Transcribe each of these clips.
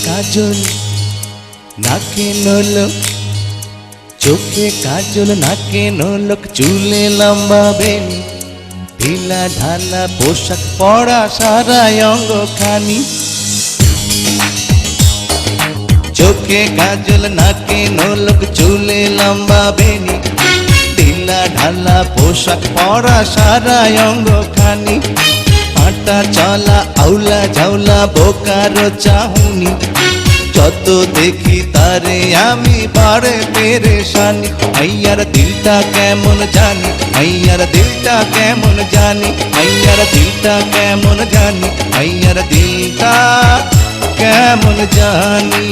কাজল নাকে নলক, চোখে কাজল নাকে নলক, চুলে লম্বা বেনি, ঢিলা ঢালা পোশাক পরা সারা অঙ্গ খানি। চোখে কাজল নাকে নলক, চুলে লম্বা বেনি, ঢিলা ঢালা পোশাক পরা সারা অঙ্গ খানি। হাঁটা চলা আউলা ঝাউলা বোকারো চাহুনি, যত দেখি তারে আমি বাড়ে পেরেশানি। মাইয়ার দিলটা কেমন জানি, মাইয়ার দিলটা কেমন জানি, মাইয়ার দিলটা কেমন জানি, মাইয়ার দিলটা কেমন জানি।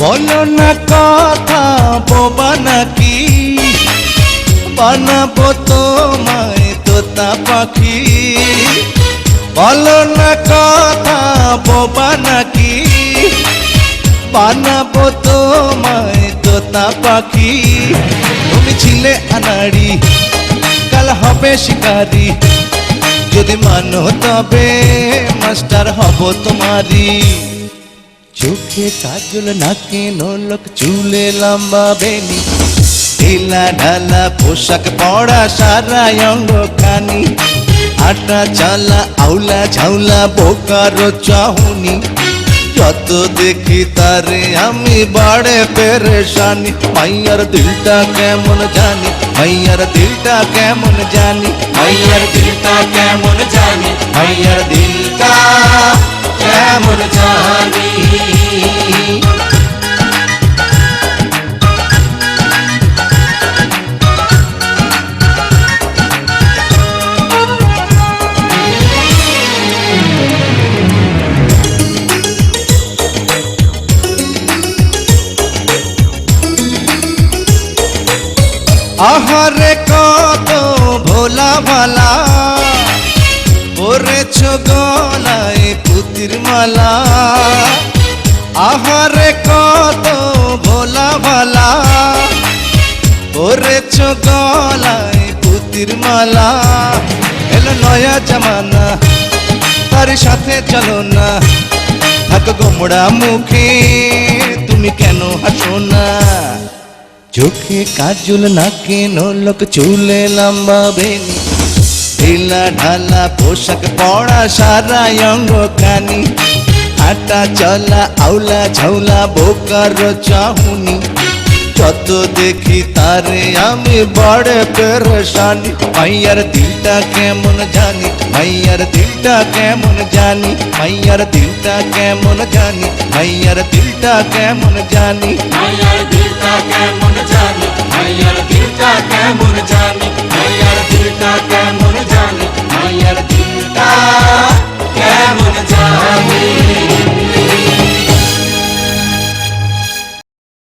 বলো না কথা বোবা নাকি, বানাবো তোমায় তোতা পাখি। বলো না কথা বোবা নাকি, বানাবো তোমায় তোতা পাখি। তুমি ছিলে আনাড়ি, কাল হবে শিকারি, যদি মানো তবে মাস্টার হব তোমারি। চোখে কাজল নাকে নলক, চুলে লম্বা বেনি, ঢিলা ঢালা পোশাক পরা সারা অঙ্গ খানি। হাঁটা চলা আউলা ঝাউলা বোকারো চাহুনি, যত দেখি তারে আমি বাড়ে পেরেশানি। মাইয়ার দিলটা কেমন জানি, মাইয়ার দিলটা কেমন জানি, মাইয়ার দিলটা কেমন জানি, মাইয়ার দিলটা কেমন জানি। আহারে কত ভোলা ভালা, পরেছ গলায় পুতির মালা। আহারে কত ভোলা ভালা, পরেছ গলায় পুতির মালা। এলো নয়া জামানা, তার সাথে চলো না, থাকো গোমড়া মুখে, তুমি কেন হাসো না। চোখে কাজল নাকে নলক, চুলে লম্বা বেনি, ঢিলা ঢালা পোশাক পরা সারা অঙ্গ খানি। হাঁটা চলা আউলা ঝাউলা বোকারো চাহুনি, যত দেখি তারে আমি বড় পেরেশানি। মাইয়ার দিলটা কেমন জানি, মাইয়ার দিলটা কেমন জানি, মাইয়ার দিলটা কেমন জানি, মাইয়ার দিলটা কেমন জানি, মাইয়ার দিলটা কেমন জানি, মাইয়ার দিলটা কেমন জানি, মাইয়ার দিলটা কেমন জানি, মাইয়ার দিলটা কেমন জানি।